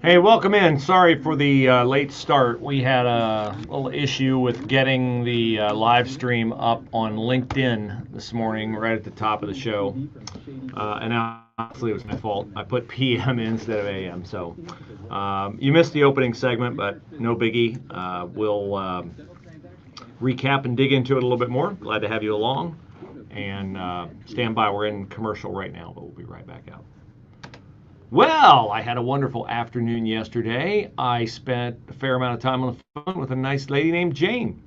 Hey, welcome in. Sorry for the late start. We had a little issue with getting the live stream up on LinkedIn this morning, right at the top of the show. And honestly, it was my fault. I put PM instead of AM. So you missed the opening segment, but no biggie. We'll recap and dig into it a little bit more. Glad to have you along. And stand by. We're in commercial right now, but we'll be right back out. Well, I had a wonderful afternoon yesterday. I spent a fair amount of time on the phone with a nice lady named Jane.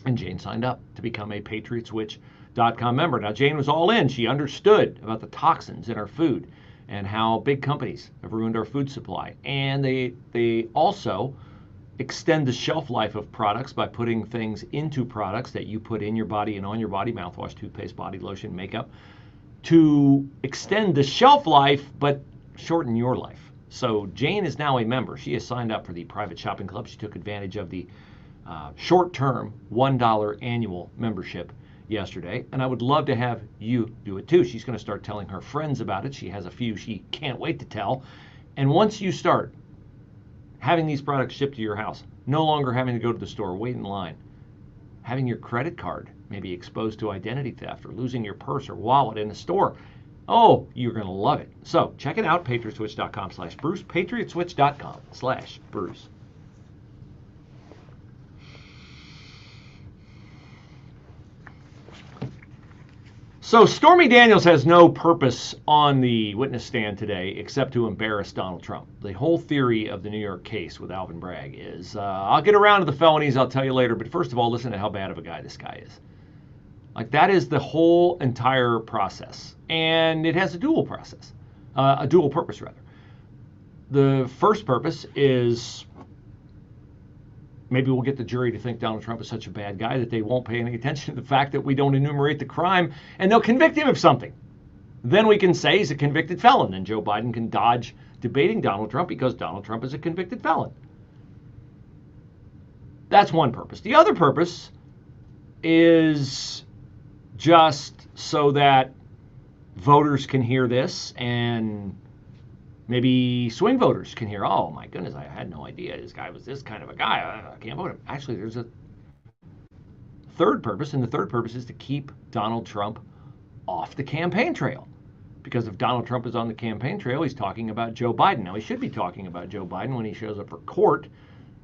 And Jane signed up to become a PatriotSwitch.com member. Now, Jane was all in. She understood about the toxins in our food and how big companies have ruined our food supply. And they also extend the shelf life of products by putting things into products that you put in your body and on your body, mouthwash, toothpaste, body lotion, makeup, to extend the shelf life, but shorten your life. So Jane is now a member. She has signed up for the private shopping club. She took advantage of the short-term $1 annual membership yesterday, and I would love to have you do it too. She's going to start telling her friends about it. She has a few she can't wait to tell. And once you start having these products shipped to your house, no longer having to go to the store, wait in line, having your credit card maybe exposed to identity theft or losing your purse or wallet in the store, oh, you're going to love it. So check it out, patriotswitch.com/Bruce, patriotswitch.com/Bruce. So Stormy Daniels has no purpose on the witness stand today except to embarrass Donald Trump. The whole theory of the New York case with Alvin Bragg is, I'll get around to the felonies, I'll tell you later, but first of all, listen to how bad of a guy this guy is. Like, that is the whole entire process. And it has a dual process, a dual purpose, rather. The first purpose is maybe we'll get the jury to think Donald Trump is such a bad guy that they won't pay any attention to the fact that we don't enumerate the crime, and they'll convict him of something. Then we can say he's a convicted felon, and Joe Biden can dodge debating Donald Trump because Donald Trump is a convicted felon. That's one purpose. The other purpose is just so that voters can hear this, and maybe swing voters can hear, oh my goodness, I had no idea this guy was this kind of a guy. I can't vote him. Actually, there's a third purpose, and the third purpose is to keep Donald Trump off the campaign trail. Because if Donald Trump is on the campaign trail, he's talking about Joe Biden. Now, he should be talking about Joe Biden when he shows up for court,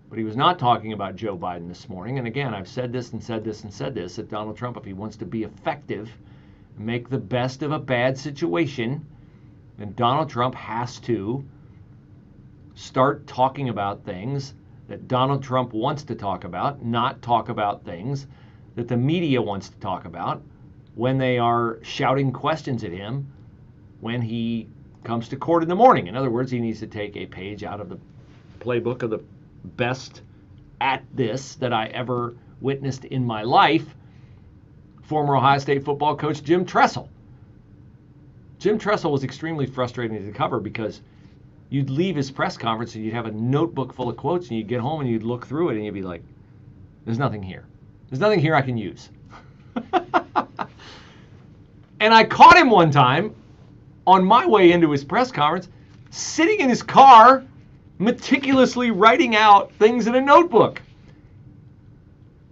but he was not talking about Joe Biden this morning. And again, I've said this and said this and said this, that Donald Trump, if he wants to be effective, make the best of a bad situation, then Donald Trump has to start talking about things that Donald Trump wants to talk about, not talk about things that the media wants to talk about when they are shouting questions at him when he comes to court in the morning. In other words, he needs to take a page out of the playbook of the best at this that I ever witnessed in my life, former Ohio State football coach Jim Tressel. Jim Tressel was extremely frustrating to cover because you'd leave his press conference and you'd have a notebook full of quotes, and you'd get home and you'd look through it and you'd be like, there's nothing here. There's nothing here I can use. And I caught him one time on my way into his press conference, sitting in his car, meticulously writing out things in a notebook.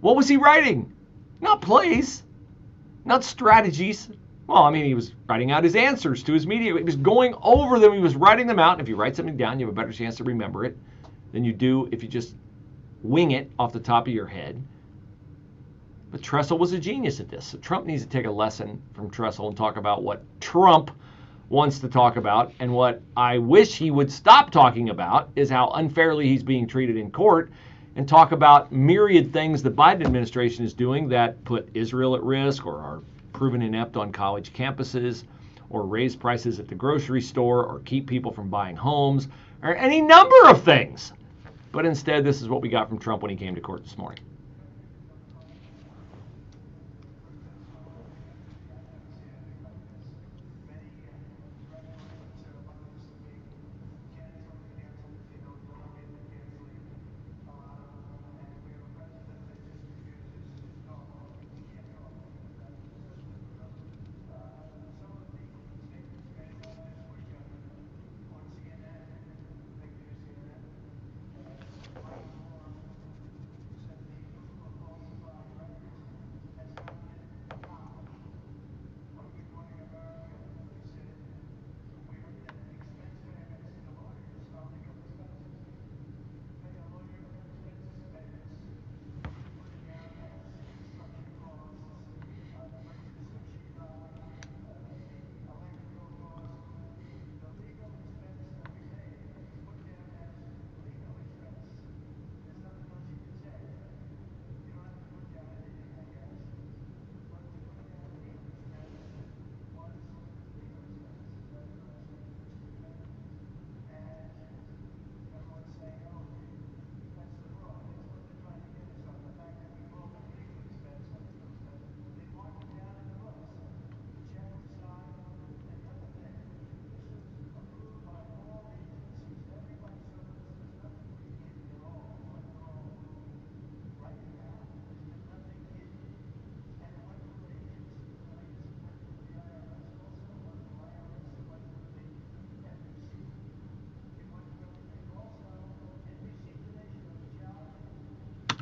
What was he writing? Not plays, not strategies. Well, I mean, he was writing out his answers to his media. He was going over them. He was writing them out. And if you write something down, you have a better chance to remember it than you do if you just wing it off the top of your head. But Tressel was a genius at this. So Trump needs to take a lesson from Tressel and talk about what Trump wants to talk about. And what I wish he would stop talking about is how unfairly he's being treated in court, and talk about myriad things the Biden administration is doing that put Israel at risk, or are proven inept on college campuses, or raise prices at the grocery store, or keep people from buying homes, or any number of things. But instead, this is what we got from Trump when he came to court this morning.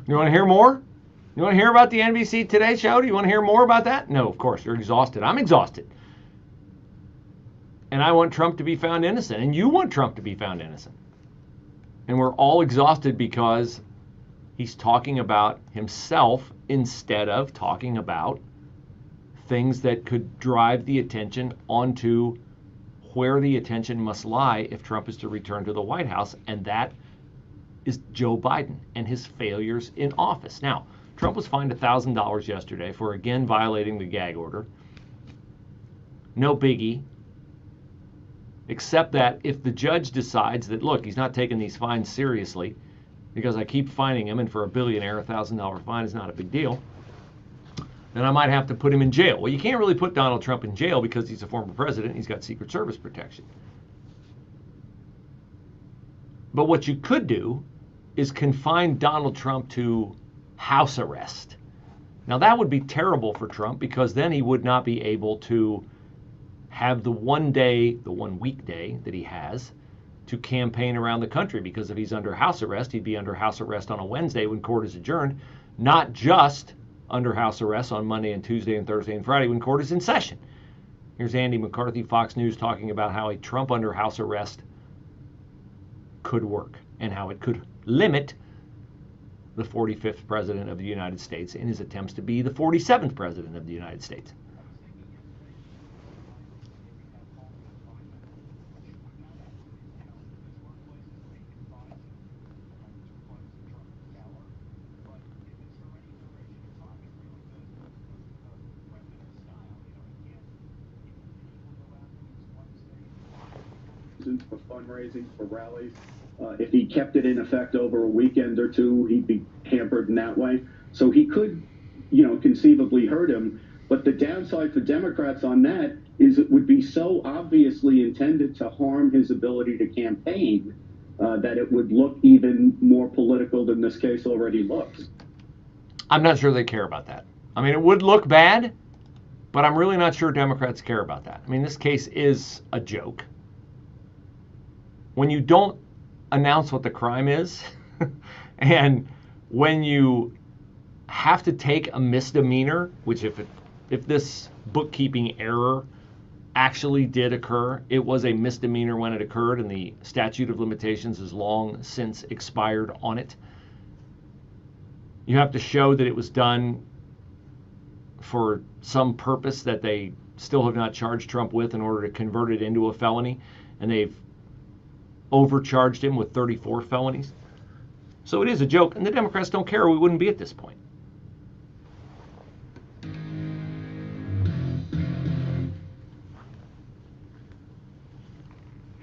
You want to hear more? You want to hear about the NBC Today show? Do you want to hear more about that? No, of course. You're exhausted. I'm exhausted. And I want Trump to be found innocent. And you want Trump to be found innocent. And we're all exhausted because he's talking about himself instead of talking about things that could drive the attention onto where the attention must lie if Trump is to return to the White House, and that is Joe Biden and his failures in office. Now, Trump was fined $1,000 yesterday for again violating the gag order. No biggie, except that if the judge decides that, look, he's not taking these fines seriously because I keep fining him, and for a billionaire, $1,000 fine is not a big deal, then I might have to put him in jail. Well, you can't really put Donald Trump in jail because he's a former president. He's got Secret Service protection. But what you could do is confine Donald Trump to house arrest. Now, that would be terrible for Trump because then he would not be able to have the one weekday that he has to campaign around the country, because if he's under house arrest, he'd be under house arrest on a Wednesday when court is adjourned, not just under house arrest on Monday and Tuesday and Thursday and Friday when court is in session. Here's Andy McCarthy, Fox News, talking about how a Trump under house arrest could work and how it could limit the 45th president of the United States in his attempts to be the 47th president of the United States. For fundraising, for rallies. If he kept it in effect over a weekend or two, he'd be hampered in that way. So he could, conceivably hurt him. But the downside for Democrats on that is it would be so obviously intended to harm his ability to campaign that it would look even more political than this case already looks. I'm not sure they care about that. I mean, it would look bad, but I'm really not sure Democrats care about that. I mean, this case is a joke. When you don't announce what the crime is, and when you have to take a misdemeanor, which if this bookkeeping error actually did occur, it was a misdemeanor when it occurred, and the statute of limitations is long since expired on it. You have to show that it was done for some purpose that they still have not charged Trump with in order to convert it into a felony, and they've overcharged him with 34 felonies. So it is a joke, and the Democrats don't care, or we wouldn't be at this point.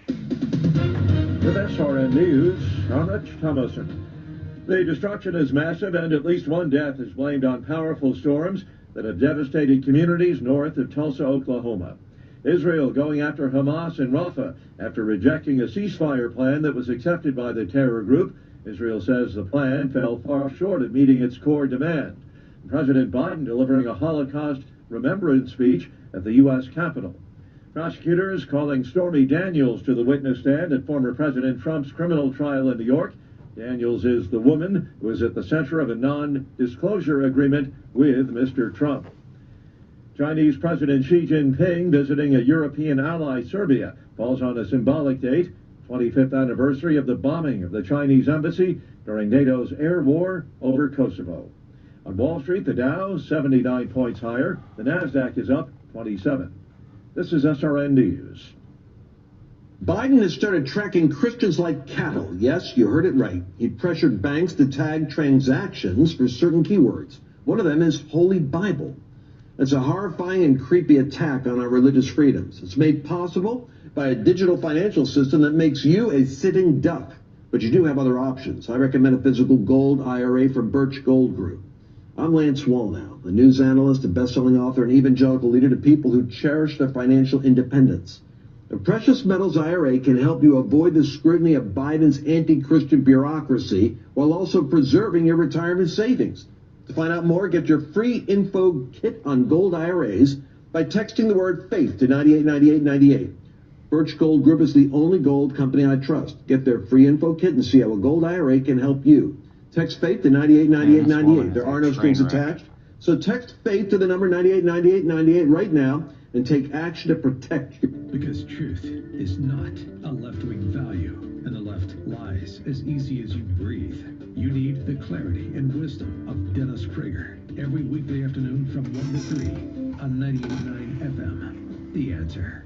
With SRN News, I'm Rich Thomason. The destruction is massive, and at least one death is blamed on powerful storms that have devastated communities north of Tulsa, Oklahoma. Israel going after Hamas in Rafah after rejecting a ceasefire plan that was accepted by the terror group. Israel says the plan fell far short of meeting its core demand. President Biden delivering a Holocaust remembrance speech at the U.S. Capitol. Prosecutors calling Stormy Daniels to the witness stand at former President Trump's criminal trial in New York. Daniels is the woman who is at the center of a non-disclosure agreement with Mr. Trump. Chinese President Xi Jinping visiting a European ally, Serbia, falls on a symbolic date, 25th anniversary of the bombing of the Chinese embassy during NATO's air war over Kosovo. On Wall Street, the Dow 79 points higher. The Nasdaq is up 27. This is SRN News. Biden has started tracking Christians like cattle. Yes, you heard it right. He pressured banks to tag transactions for certain keywords. One of them is Holy Bible. It's a horrifying and creepy attack on our religious freedoms. It's made possible by a digital financial system that makes you a sitting duck. But you do have other options. I recommend a physical gold IRA from Birch Gold Group. I'm Lance Wallnau, a news analyst, a best-selling author, and evangelical leader to people who cherish their financial independence. A precious metals IRA can help you avoid the scrutiny of Biden's anti-Christian bureaucracy while also preserving your retirement savings. To find out more, get your free info kit on gold IRAs by texting the word faith to 989898. Birch Gold Group is the only gold company I trust. Get their free info kit and see how a gold IRA can help you. Text FAITH to 989898. There are no strings attached. So text FAITH to the number 989898 right now and take action to protect you. Because truth is not a left-wing value, and the left lies as easy as you breathe. You need the clarity and wisdom of Dennis Prager every weekday afternoon from 1 to 3 on 98.9 FM. The Answer.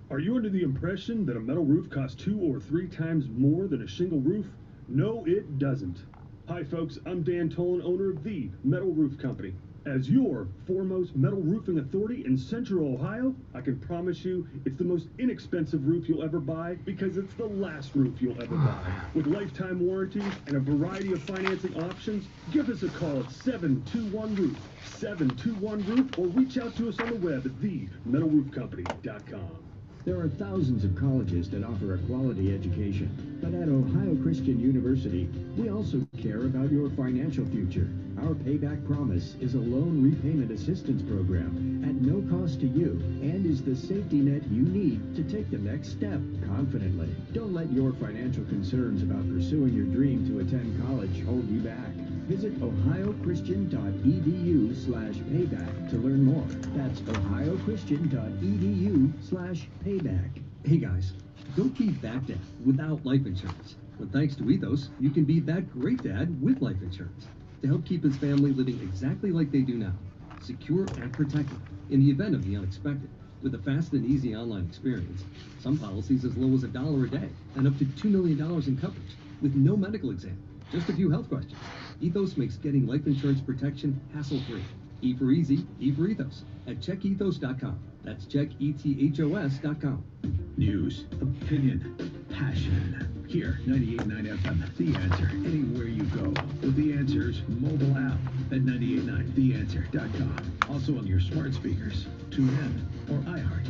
Are you under the impression that a metal roof costs 2 or 3 times more than a shingle roof? No, it doesn't. Hi folks, I'm Dan Tolan, owner of The Metal Roof Company. As your foremost metal roofing authority in Central Ohio, I can promise you it's the most inexpensive roof you'll ever buy because it's the last roof you'll ever buy. With lifetime warranties and a variety of financing options, give us a call at 721-ROOF, 721-ROOF, or reach out to us on the web at themetalroofcompany.com. There are thousands of colleges that offer a quality education, but at Ohio Christian University, we also care about your financial future. Our Payback Promise is a loan repayment assistance program at no cost to you and is the safety net you need to take the next step confidently. Don't let your financial concerns about pursuing your dream to attend college hold you back. Visit ohiochristian.edu/payback to learn more. That's ohiochristian.edu/payback. Hey guys, don't be that dad without life insurance. But thanks to Ethos, you can be that great dad with life insurance to help keep his family living exactly like they do now, secure and protected in the event of the unexpected. With a fast and easy online experience, some policies as low as $1 a day and up to $2 million in coverage with no medical exam. Just a few health questions. Ethos makes getting life insurance protection hassle-free. E for easy, E for ethos. At checkethos.com. That's checkethos.com. News, opinion, passion. Here, 98.9 FM, The Answer. Anywhere you go with The Answer's mobile app at 98.9theanswer.com. Also on your smart speakers, TuneIn, or iHeart.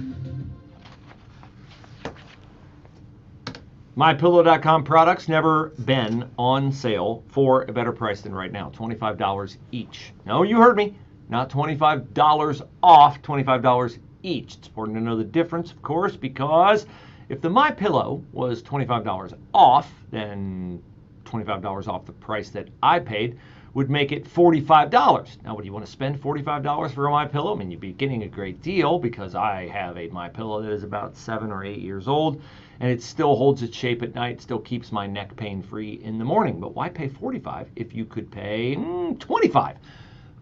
MyPillow.com products never been on sale for a better price than right now. $25 each. No, you heard me. Not $25 off, $25 each. It's important to know the difference, of course, because if the MyPillow was $25 off, then $25 off the price that I paid would make it $45. Now, would you want to spend $45 for a MyPillow? I mean, you'd be getting a great deal because I have a MyPillow that is about 7 or 8 years old, and it still holds its shape at night, still keeps my neck pain free in the morning. But why pay $45 if you could pay $25?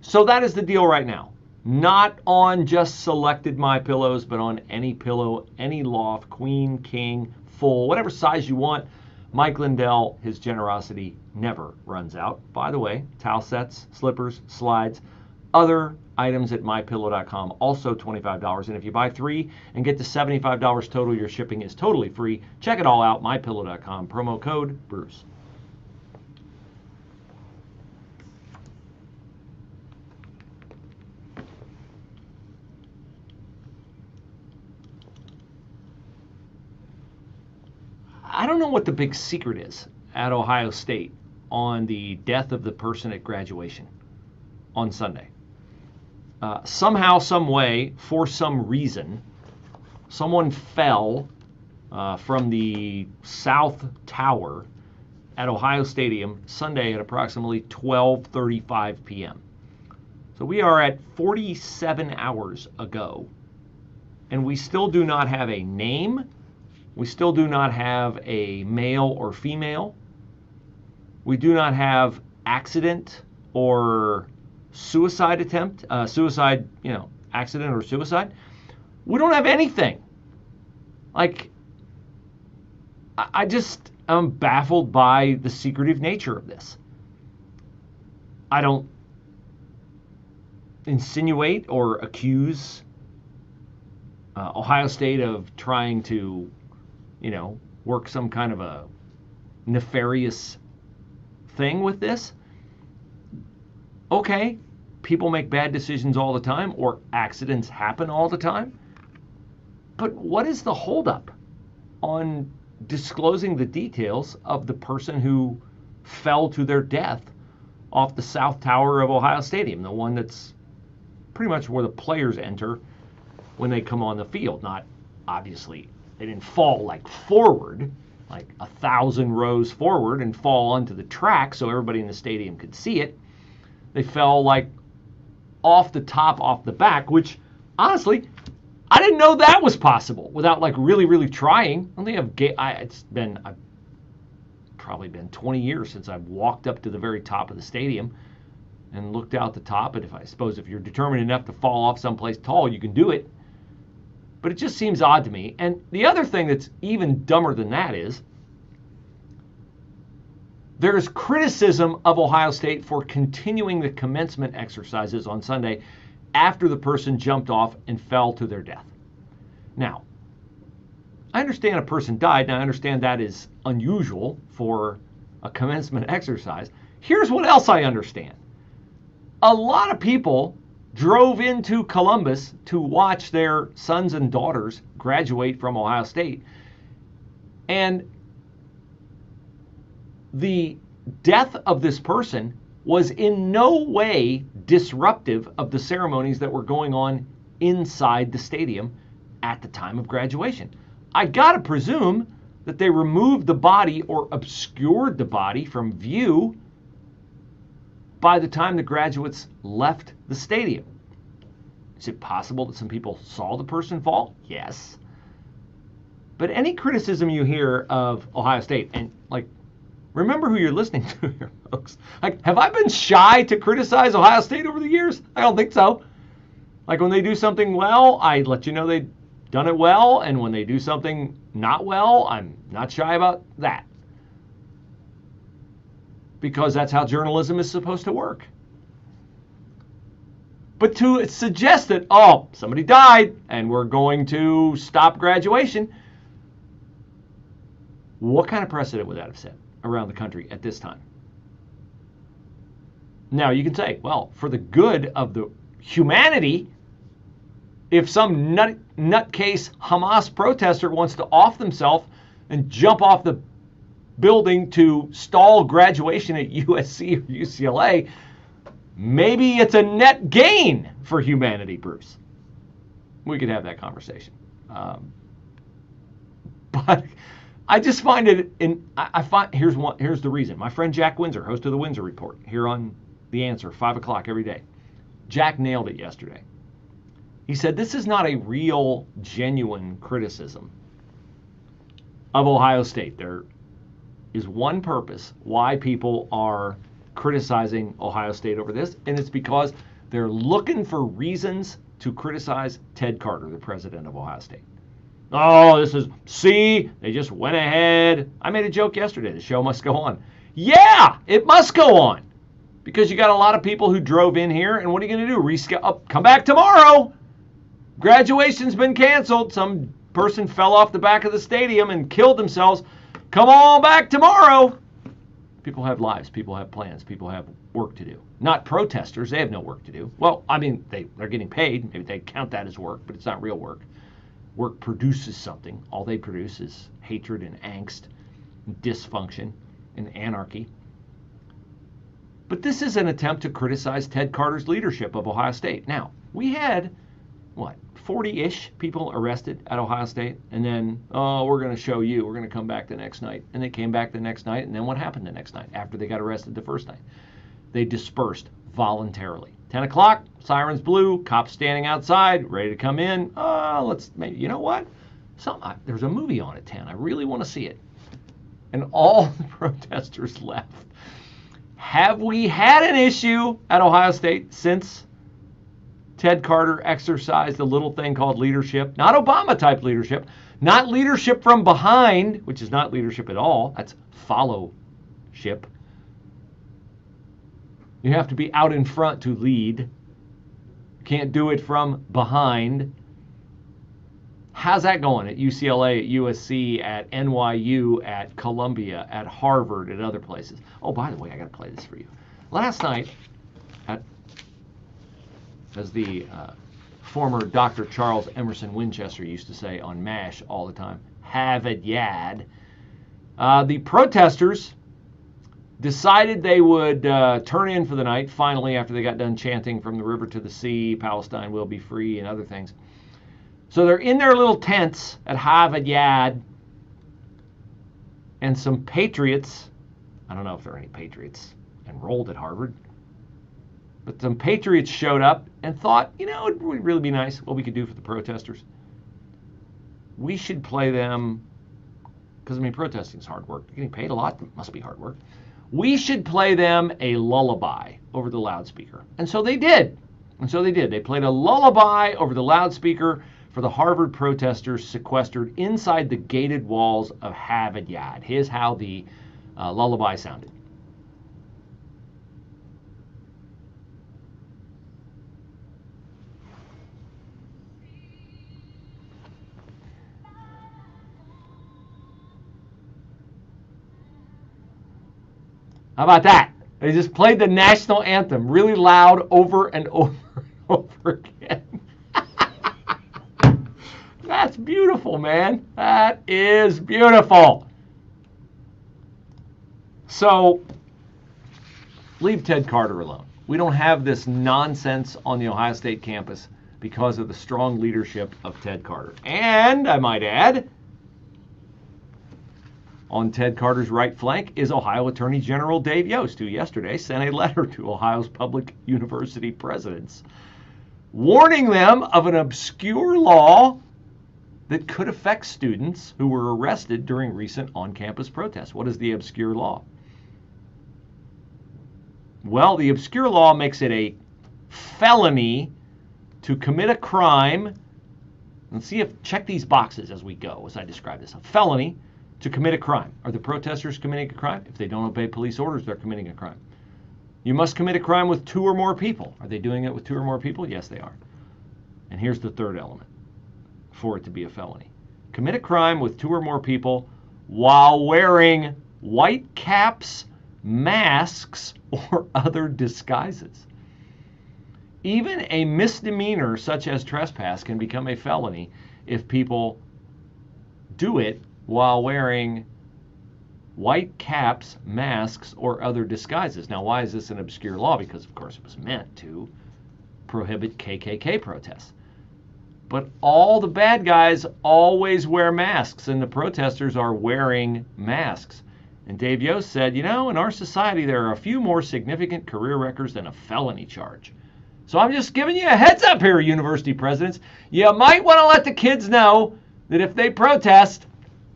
So that is the deal right now. Not on just selected MyPillows, but on any pillow, any loft, queen, king, full, whatever size you want. Mike Lindell, his generosity never runs out. By the way, towel sets, slippers, slides, other items at MyPillow.com, also $25. And if you buy 3 and get to $75 total, your shipping is totally free. Check it all out, MyPillow.com, promo code Bruce. I don't know what the big secret is at Ohio State on the death of the person at graduation on Sunday. Somehow, some way, for some reason, someone fell from the South Tower at Ohio Stadium Sunday at approximately 12:35 p.m. So we are at 47 hours ago, and we still do not have a name. We still do not have a male or female. We do not have accident or suicide attempt, accident or suicide. We don't have anything. Like, I just am baffled by the secretive nature of this. I don't insinuate or accuse Ohio State of trying to work some kind of a nefarious thing with this. Okay, people make bad decisions all the time, or accidents happen all the time. But what is the holdup on disclosing the details of the person who fell to their death off the South Tower of Ohio Stadium, the one that's pretty much where the players enter when they come on the field? Not obviously. They didn't fall like forward. like 1,000 rows forward and fall onto the track so everybody in the stadium could see it. They fell like off the top, off the back, which honestly, I didn't know that was possible without like really, really trying. I think I've probably been 20 years since I've walked up to the very top of the stadium and looked out the top. And I suppose if you're determined enough to fall off someplace tall, you can do it. But it just seems odd to me. And the other thing that's even dumber than that is there's criticism of Ohio State for continuing the commencement exercises on Sunday after the person jumped off and fell to their death. Now, I understand a person died, and I understand that is unusual for a commencement exercise. Here's what else I understand. A lot of people drove into Columbus to watch their sons and daughters graduate from Ohio State. And the death of this person was in no way disruptive of the ceremonies that were going on inside the stadium at the time of graduation. I gotta presume that they removed the body or obscured the body from view by the time the graduates left the stadium. Is it possible that some people saw the person fall? Yes. But any criticism you hear of Ohio State, and like, remember who you're listening to here, folks. Like, have I been shy to criticize Ohio State over the years? I don't think so. Like, when they do something well, I let you know they've done it well, and when they do something not well, I'm not shy about that. Because that's how journalism is supposed to work. But to suggest that, oh, somebody died and we're going to stop graduation, what kind of precedent would that have set around the country at this time? Now, you can say, well, for the good of the humanity, if some nutcase Hamas protester wants to off themselves and jump off the building to stall graduation at USC or UCLA, maybe it's a net gain for humanity, Bruce. We could have that conversation. But I just find it, here's the reason. My friend Jack Windsor, host of the Windsor Report, here on The Answer, 5 o'clock every day. Jack nailed it yesterday. He said this is not a real, genuine criticism of Ohio State. There is one purpose why people are criticizing Ohio State over this, and it's because they're looking for reasons to criticize Ted Carter, the president of Ohio State. Oh, they just went ahead. I made a joke yesterday. The show must go on. Yeah, it must go on. Because you got a lot of people who drove in here, and what are you going to do? Come back tomorrow. Graduation's been canceled. Some person fell off the back of the stadium and killed themselves. Come on back tomorrow. People have lives. People have plans. People have work to do. Not protesters. They have no work to do. Well, I mean, they're getting paid. Maybe they count that as work, but it's not real work. Work produces something. All they produce is hatred and angst, and dysfunction and anarchy. But this is an attempt to criticize Ted Carter's leadership of Ohio State. Now, we had, 40-ish people arrested at Ohio State, and then, we're going to show you. We're going to come back the next night. And they came back the next night, and then what happened the next night after they got arrested the first night? They dispersed voluntarily. 10 o'clock, sirens blew, cops standing outside, ready to come in. You know what? There's a movie on at 10. I really want to see it. And all the protesters left. Have we had an issue at Ohio State since Ted Carter exercised a little thing called leadership? Not Obama-type leadership. Not leadership from behind, which is not leadership at all. That's followship. You have to be out in front to lead. You can't do it from behind. How's that going at UCLA, at USC, at NYU, at Columbia, at Harvard, at other places? Oh, by the way, I got to play this for you. Last night, as the former Dr. Charles Emerson Winchester used to say on MASH all the time, have it yad. The protesters decided they would turn in for the night, finally, after they got done chanting from the river to the sea, Palestine will be free, and other things. So they're in their little tents at Harvard Yard, and some patriots, I don't know if there are any patriots enrolled at Harvard, but some patriots showed up and thought, you know, it would really be nice what we could do for the protesters. We should play them, because, I mean, protesting is hard work. You're getting paid a lot, it must be hard work. We should play them a lullaby over the loudspeaker. And so they did. They played a lullaby over the loudspeaker for the Harvard protesters sequestered inside the gated walls of Harvard Yard. Here's how the lullaby sounded. How about that? They just played the national anthem really loud over and over and over again. That's beautiful, man. That is beautiful. So, leave Ted Carter alone. We don't have this nonsense on the Ohio State campus because of the strong leadership of Ted Carter. And, I might add, on Ted Carter's right flank is Ohio Attorney General Dave Yost, who yesterday sent a letter to Ohio's public university presidents warning them of an obscure law that could affect students who were arrested during recent on-campus protests. What is the obscure law? Well, the obscure law makes it a felony to commit a crime. Let's see if, check these boxes as we go, as I describe this. A felony to commit a crime. Are the protesters committing a crime? If they don't obey police orders, they're committing a crime. You must commit a crime with 2 or more people. Are they doing it with 2 or more people? Yes, they are. And here's the third element for it to be a felony. Commit a crime with 2 or more people while wearing white caps, masks, or other disguises. Even a misdemeanor such as trespass can become a felony if people do it while wearing white caps, masks, or other disguises. Now, why is this an obscure law? Because, of course, it was meant to prohibit KKK protests. But all the bad guys always wear masks, and the protesters are wearing masks. And Dave Yost said, you know, in our society, there are a few more significant career records than a felony charge. So I'm just giving you a heads up here, university presidents. You might want to let the kids know that if they protest,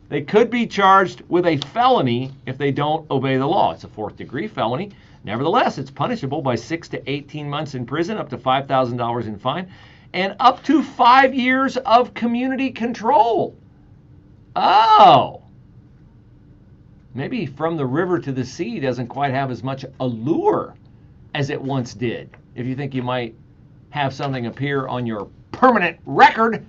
they could be charged with a felony if they don't obey the law. It's a 4th-degree felony. Nevertheless, it's punishable by 6 to 18 months in prison, up to $5,000 in fine, and up to 5 years of community control. Oh. Maybe From the River to the Sea doesn't quite have as much allure as it once did. If you think you might have something appear on your permanent record,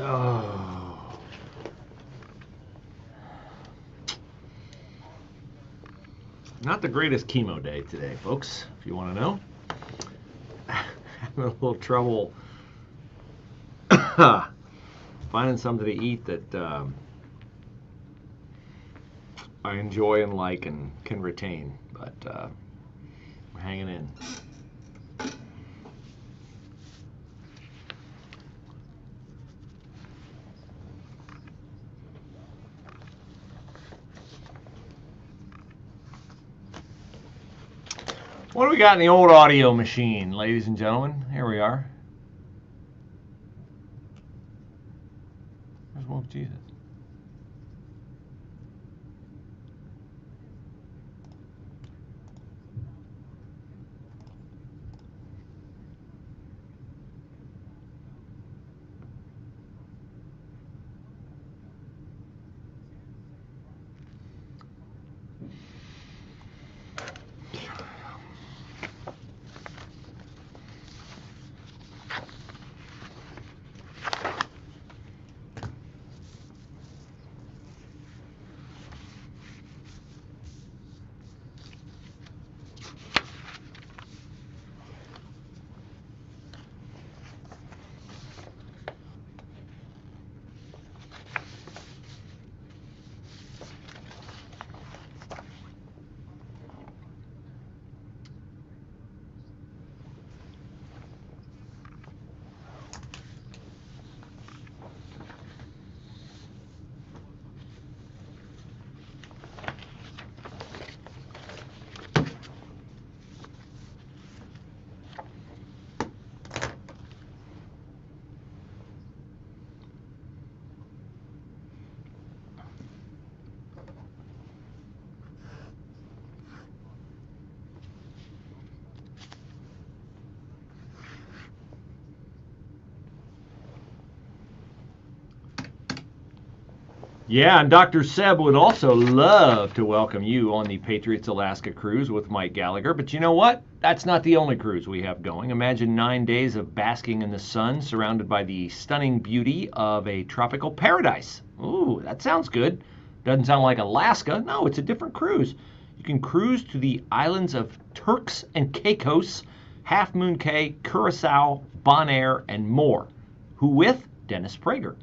Oh. Not the greatest chemo day today, folks, if you want to know. Having a little trouble finding something to eat that I enjoy and like and can retain, but we're hanging in. What do we got in the old audio machine, ladies and gentlemen? Here we are. Where's Wolf Jesus? Yeah, and Dr. Seb would also love to welcome you on the Patriots Alaska cruise with Mike Gallagher. But you know what? That's not the only cruise we have going. Imagine 9 days of basking in the sun surrounded by the stunning beauty of a tropical paradise. Ooh, that sounds good. Doesn't sound like Alaska. No, it's a different cruise. You can cruise to the islands of Turks and Caicos, Half Moon Cay, Curacao, Bonaire, and more. Who with? Dennis Prager.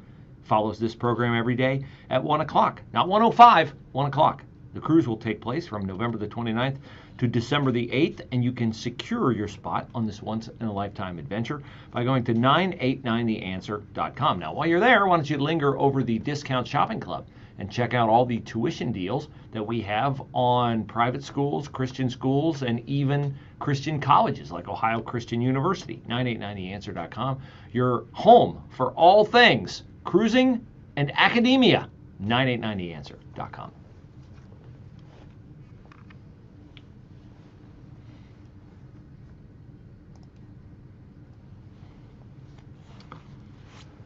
Follows this program every day at 1 o'clock. Not 1:05, 1 o'clock. The cruise will take place from November the 29th to December the 8th, and you can secure your spot on this once-in-a-lifetime adventure by going to 989theanswer.com. Now, while you're there, why don't you linger over the Discount Shopping Club and check out all the tuition deals that we have on private schools, Christian schools, and even Christian colleges like Ohio Christian University. 989theanswer.com. Your home for all things cruising and academia. 989theanswer.com.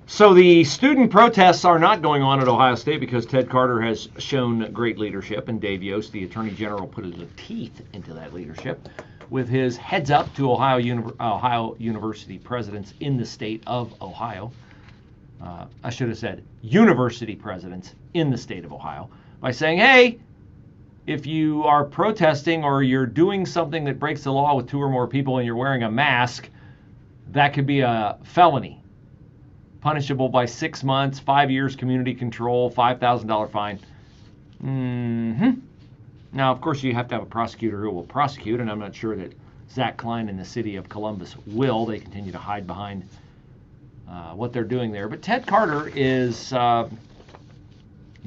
So the student protests are not going on at Ohio State because Ted Carter has shown great leadership, and Dave Yost, the Attorney General, put his teeth into that leadership with his heads up to Ohio University presidents in the state of Ohio. I should have said university presidents in the state of Ohio, by saying, hey, if you are protesting or you're doing something that breaks the law with 2 or more people and you're wearing a mask, that could be a felony, punishable by 6 months, 5 years community control, $5,000 fine. Now, of course, you have to have a prosecutor who will prosecute, and I'm not sure that Zach Klein and the city of Columbus will. They continue to hide behind what they're doing there. But Ted Carter is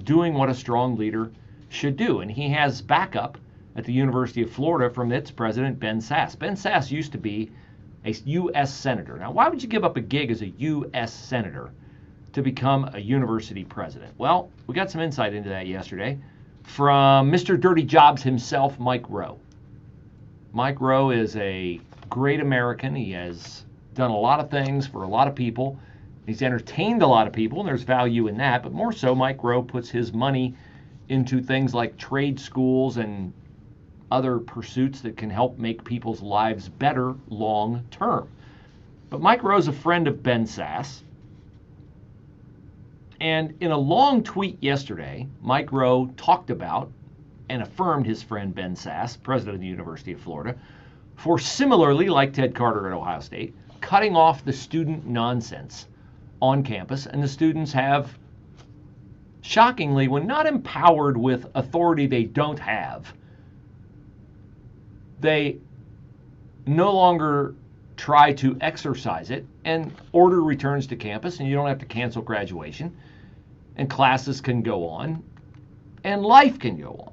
doing what a strong leader should do, and he has backup at the University of Florida from its president, Ben Sasse. Ben Sasse used to be a U.S. senator. Now, why would you give up a gig as a U.S. senator to become a university president? Well, we got some insight into that yesterday from Mr. Dirty Jobs himself, Mike Rowe. Mike Rowe is a great American. He has done a lot of things for a lot of people. He's entertained a lot of people, and there's value in that. But more so, Mike Rowe puts his money into things like trade schools and other pursuits that can help make people's lives better long term. But Mike Rowe's a friend of Ben Sasse, And in a long tweet yesterday, Mike Rowe talked about and affirmed his friend Ben Sasse, president of the University of Florida, for similarly, like Ted Carter at Ohio State, cutting off the student nonsense on campus. And the students have, shockingly, when not empowered with authority they don't have, they no longer try to exercise it, and order returns to campus, and you don't have to cancel graduation, and classes can go on, and life can go on.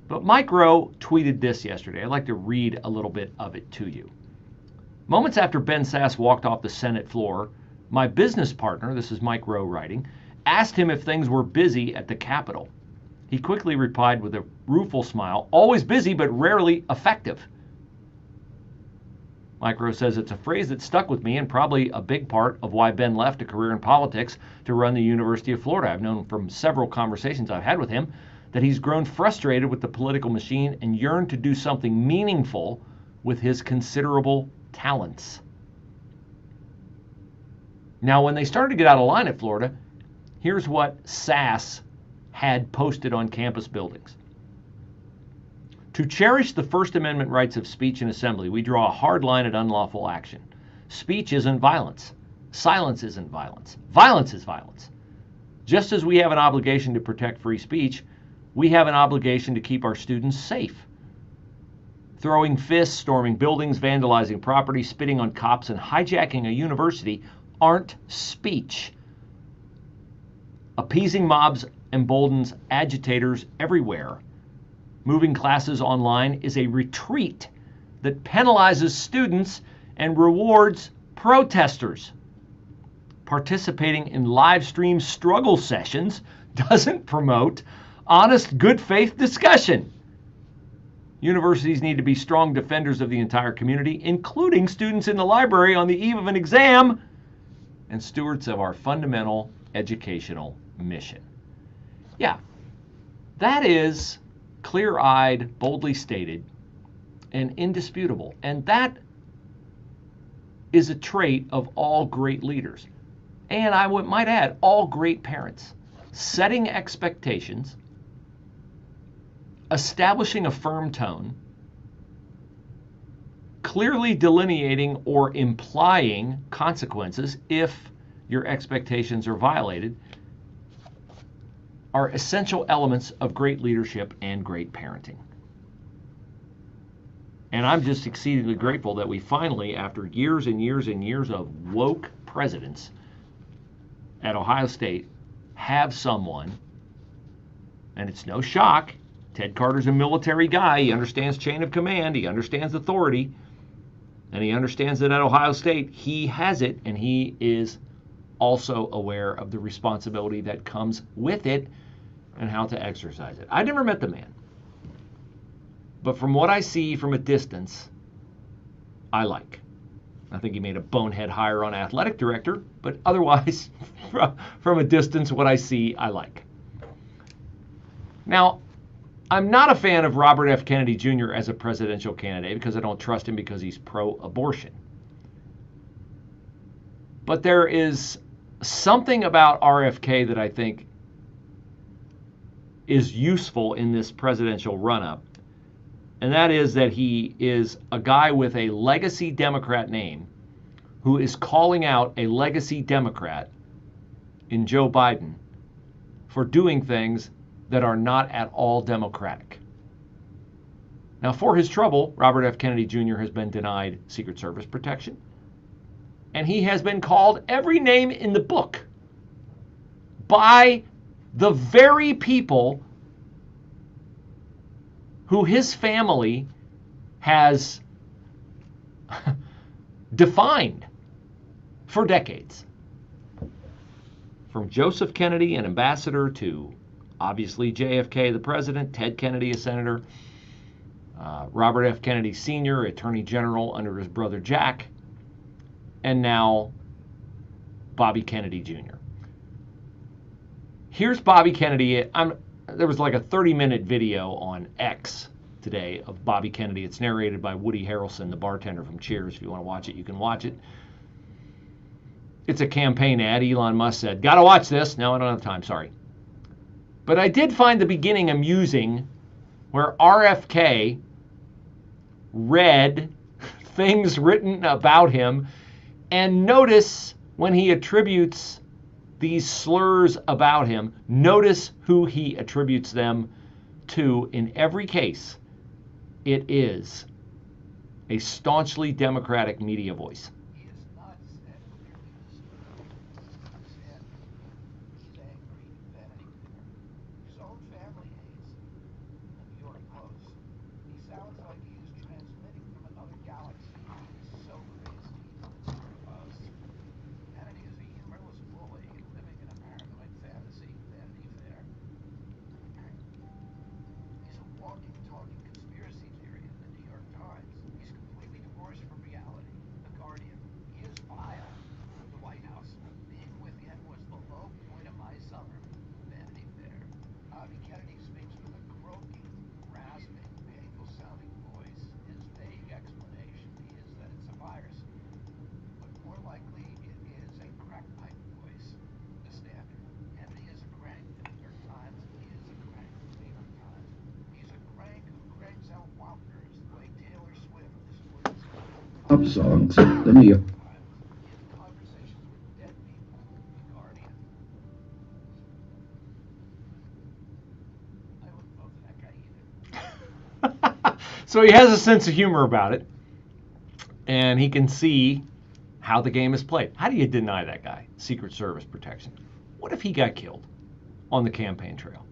But Mike Rowe tweeted this yesterday. I'd like to read a little bit of it to you. Moments after Ben Sasse walked off the Senate floor, my business partner, this is Mike Rowe writing, asked him if things were busy at the Capitol. He quickly replied with a rueful smile, always busy but rarely effective. Mike Rowe says it's a phrase that stuck with me and probably a big part of why Ben left a career in politics to run the University of Florida. I've known from several conversations I've had with him that he's grown frustrated with the political machine and yearned to do something meaningful with his considerable talents. Now, when they started to get out of line at Florida, here's what Sasse had posted on campus buildings. To cherish the First Amendment rights of speech and assembly, we draw a hard line at unlawful action. Speech isn't violence. Silence isn't violence. Violence is violence. Just as we have an obligation to protect free speech, we have an obligation to keep our students safe. Throwing fists, storming buildings, vandalizing property, spitting on cops, and hijacking a university aren't speech. Appeasing mobs emboldens agitators everywhere. Moving classes online is a retreat that penalizes students and rewards protesters. Participating in live stream struggle sessions doesn't promote honest, good faith discussion. Universities need to be strong defenders of the entire community, including students in the library on the eve of an exam, and stewards of our fundamental educational mission. Yeah, that is clear-eyed, boldly stated, and indisputable. And that is a trait of all great leaders. And I might add, all great parents. Setting expectations, establishing a firm tone, clearly delineating or implying consequences if your expectations are violated, are essential elements of great leadership and great parenting. And I'm just exceedingly grateful that we finally, after years and years and years of woke presidents at Ohio State, have someone, and it's no shock, Ted Carter's a military guy, he understands chain of command, he understands authority, and he understands that at Ohio State he has it, and he is also aware of the responsibility that comes with it and how to exercise it. I never met the man, but from what I see from a distance, I like. I think he made a bonehead hire on athletic director, but otherwise, from a distance, what I see, I like. Now, I'm not a fan of Robert F. Kennedy Jr. as a presidential candidate because I don't trust him because he's pro-abortion. But there is something about RFK that I think is useful in this presidential run-up, and that is that he is a guy with a legacy Democrat name who is calling out a legacy Democrat in Joe Biden for doing things that are not at all democratic. Now, for his trouble, Robert F. Kennedy Jr. has been denied Secret Service protection, and he has been called every name in the book by the very people who his family has defined for decades. From Joseph Kennedy, an ambassador, to obviously JFK, the president, Ted Kennedy, a senator, Robert F. Kennedy Sr., Attorney General under his brother Jack, and now Bobby Kennedy Jr. Here's Bobby Kennedy. There was like a 30-minute video on X today of Bobby Kennedy. It's narrated by Woody Harrelson, the bartender from Cheers. If you want to watch it, you can watch it. It's a campaign ad. Elon Musk said, "Gotta watch this." No, I don't have time, sorry. But I did find the beginning amusing, where RFK read things written about him, and notice when he attributes these slurs about him, notice who he attributes them to. In every case, it is a staunchly Democratic media voice. Up songs. Let me. So he has a sense of humor about it, and he can see how the game is played. How do you deny that guy Secret Service protection? What if he got killed on the campaign trail?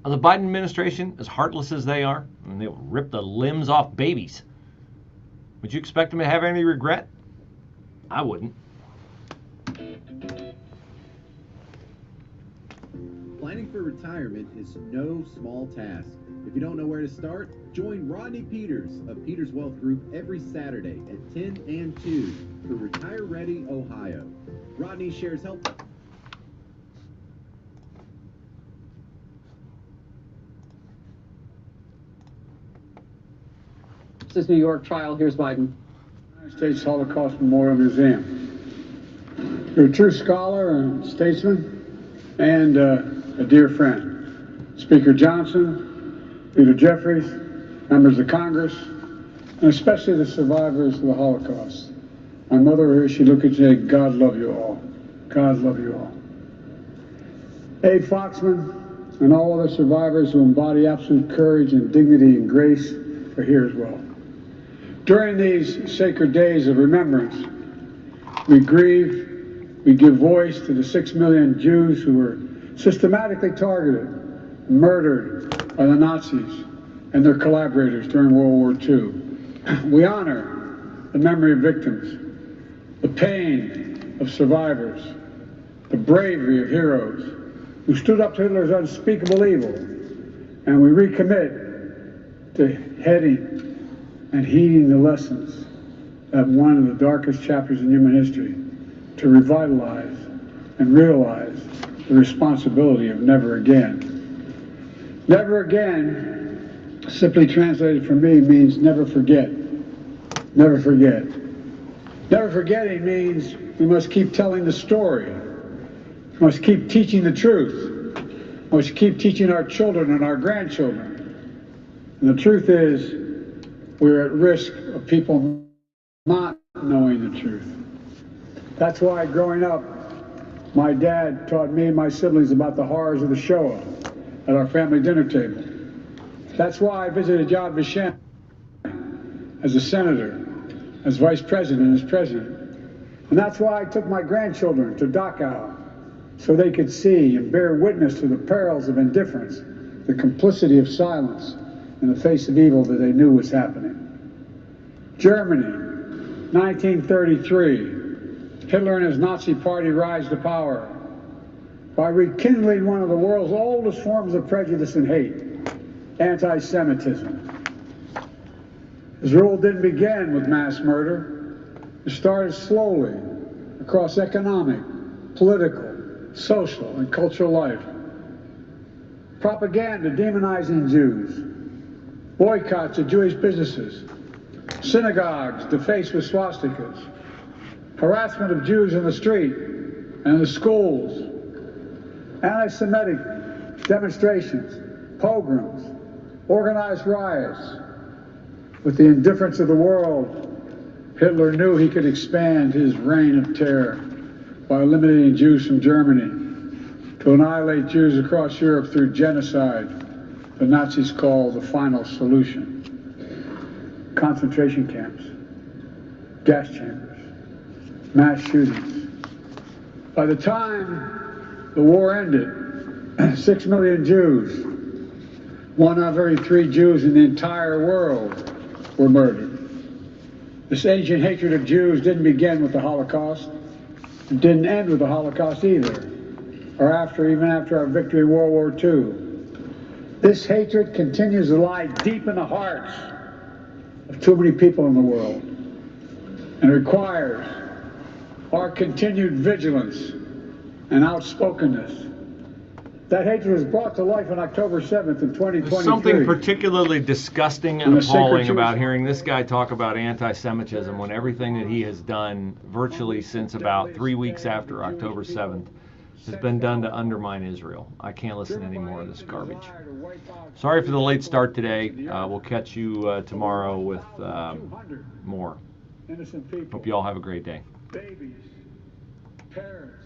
Are the Biden administration as heartless as they are? I mean, they'll rip the limbs off babies. Would you expect them to have any regret? I wouldn't. Planning for retirement is no small task. If you don't know where to start, join Rodney Peters of Peters Wealth Group every Saturday at 10 and 2 for Retire Ready Ohio. Rodney shares help. This New York trial, here's Biden. United States Holocaust Memorial Museum. You're a true scholar and statesman and a dear friend. Speaker Johnson, Leader Jeffries, members of Congress, and especially the survivors of the Holocaust. My mother here, she looked at you and said, God love you all. God love you all. Abe Foxman and all other survivors who embody absolute courage and dignity and grace are here as well. During these sacred days of remembrance, we grieve, we give voice to the 6 million Jews who were systematically targeted, murdered by the Nazis and their collaborators during World War II. We honor the memory of victims, the pain of survivors, the bravery of heroes who stood up to Hitler's unspeakable evil, and we recommit to heading and heeding the lessons of one of the darkest chapters in human history, to revitalize and realize the responsibility of never again. Never again, simply translated for me, means never forget. Never forget. Never forgetting means we must keep telling the story. We must keep teaching the truth. We must keep teaching our children and our grandchildren. And the truth is, we're at risk of people not knowing the truth. That's why growing up, my dad taught me and my siblings about the horrors of the Shoah at our family dinner table. That's why I visited Yad Vashem as a senator, as vice president, as president. And that's why I took my grandchildren to Dachau, so they could see and bear witness to the perils of indifference, the complicity of silence in the face of evil that they knew was happening. Germany, 1933, Hitler and his Nazi party rise to power by rekindling one of the world's oldest forms of prejudice and hate, anti-Semitism. His rule didn't begin with mass murder. It started slowly across economic, political, social, and cultural life. Propaganda demonizing Jews, boycotts of Jewish businesses, synagogues defaced with swastikas, harassment of Jews in the street and in the schools, anti-Semitic demonstrations, pogroms, organized riots. With the indifference of the world, Hitler knew he could expand his reign of terror by eliminating Jews from Germany, to annihilate Jews across Europe through genocide, the Nazis called the final solution. Concentration camps, gas chambers, mass shootings. By the time the war ended, 6 million Jews, 1 out of every 3 Jews in the entire world, were murdered. This ancient hatred of Jews didn't begin with the Holocaust. It didn't end with the Holocaust either, or even after our victory in World War II. This hatred continues to lie deep in the hearts of too many people in the world, and requires our continued vigilance and outspokenness. That hatred was brought to life on October 7th in 2023. There's something particularly disgusting and appalling about hearing this guy talk about anti-Semitism when everything that he has done virtually since about 3 weeks after October 7th has been done to undermine Israel. I can't listen to any more of this garbage. Sorry for the late start today. We'll catch you tomorrow with more. Hope you all have a great day. Babies, parents,